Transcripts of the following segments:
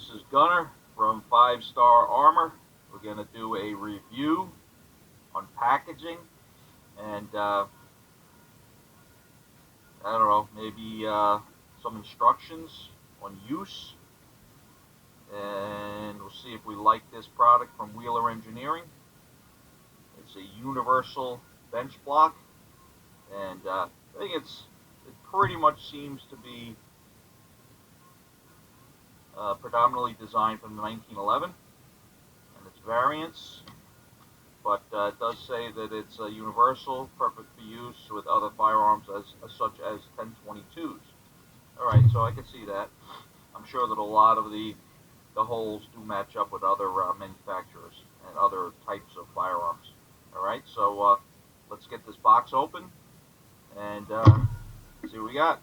This is Gunner from 5-Star Armor. We're going to do a review on packaging and I don't know, maybe some instructions on use, and we'll see if we like this product from Wheeler Engineering. It's a universal bench block, and I think it pretty much seems to be predominantly designed from 1911 and its variants, but it does say that it's universal, perfect for use with other firearms such as 1022s. Alright, so I can see that. I'm sure that a lot of the holes do match up with other manufacturers and other types of firearms. Alright, so let's get this box open and see what we got.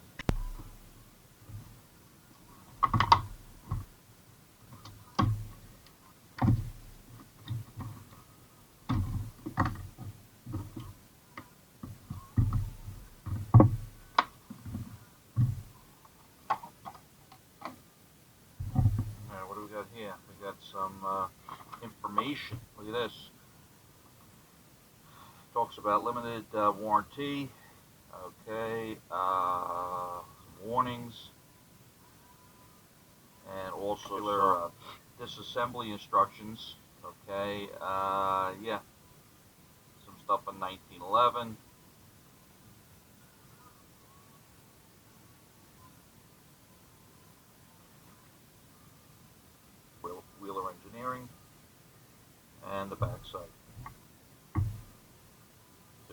What do we got here? We got some information. Look at this. Talks about limited warranty. Okay, warnings, and also disassembly instructions. Okay, yeah, some stuff in 1911. Wheeler Engineering, and the backside.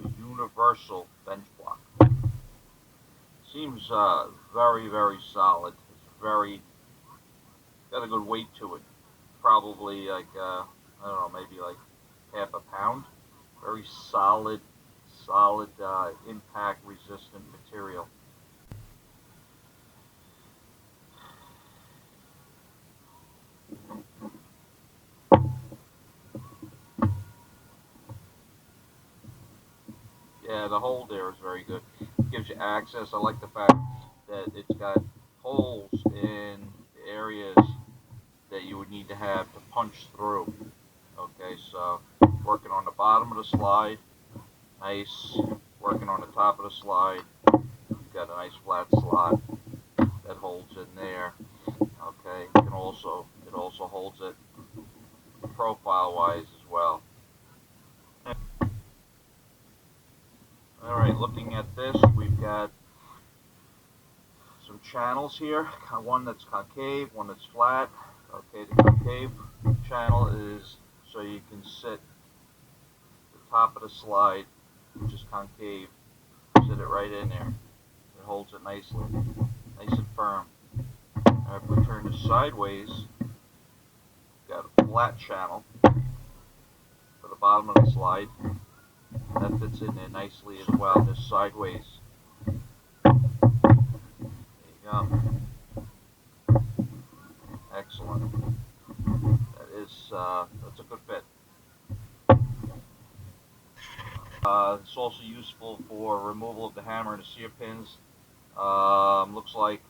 The universal bench block. Seems very, very solid. It's got a good weight to it. Probably like, I don't know, maybe like half a pound. Very solid, impact resistant material. Yeah, the hole there is very good. It gives you access. I like the fact that it's got holes in the areas that you would need to have to punch through. Okay, so working on the bottom of the slide, nice. Working on the top of the slide, you've got a nice flat slot that holds in there. Okay, it also holds it profile-wise as well. Alright, looking at this, we've got some channels here. One that's concave, one that's flat. Okay, the concave channel is so you can sit the top of the slide, which is concave, sit it right in there. It holds it nicely, nice and firm. Now if we turn this sideways, we've got a flat channel for the bottom of the slide. That fits in there nicely as well, just sideways. There you go. Excellent. That's a good fit. It's also useful for removal of the hammer and the sear pins. Looks like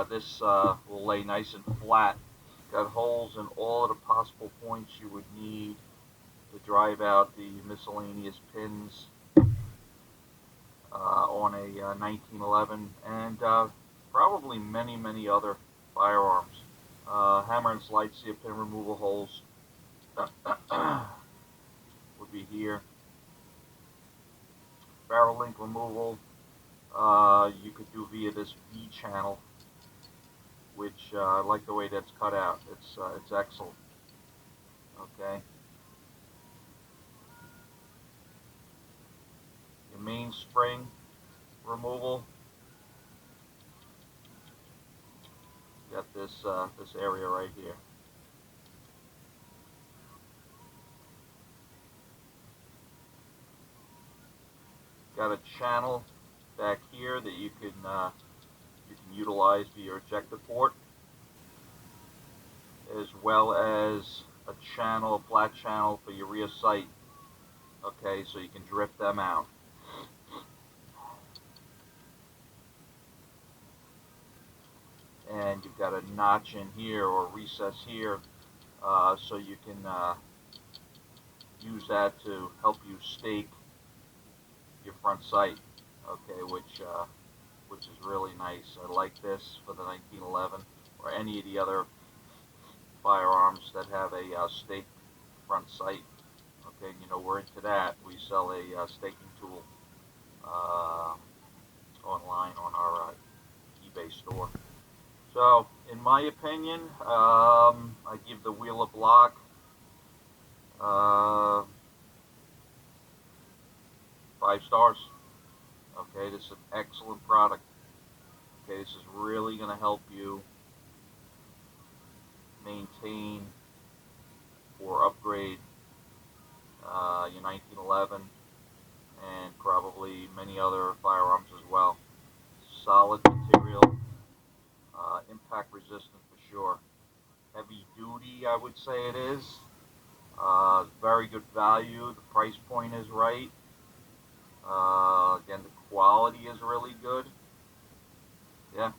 this will lay nice and flat. Got holes in all of the possible points you would need to drive out the miscellaneous pins on a 1911 and probably many other firearms. Hammer and slide sear pin removal holes would be here. Barrel link removal you could do via this V channel, which I like the way that's cut out. It's excellent. Okay. Your mainspring removal. You got this area right here. Got a channel back here that you can utilize for your ejector port, as well as a flat channel for your rear sight. Okay, so you can drift them out. and you've got a notch in here or recess here, so you can use that to help you stake your front sight. Okay, which is really nice. I like this for the 1911 or any of the other firearms that have a stake front sight. Okay, you know, we're into that. We sell a staking tool online on our eBay store. So, in my opinion, I give the Wheeler block uh, 5 stars. Okay, this is an excellent product. Okay, this is really going to help you maintain or upgrade your 1911 and probably many other firearms as well. Solid material, impact resistant for sure. Heavy duty, I would say it is. Very good value. The price point is right. Again, the quality is really good. Yeah,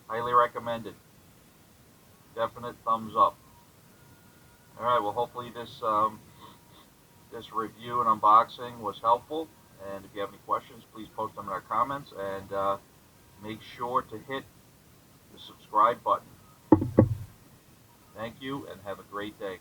highly recommended. Definite thumbs up. All right. Well, hopefully this review and unboxing was helpful. And if you have any questions, please post them in our comments. And make sure to hit the subscribe button. Thank you, and have a great day.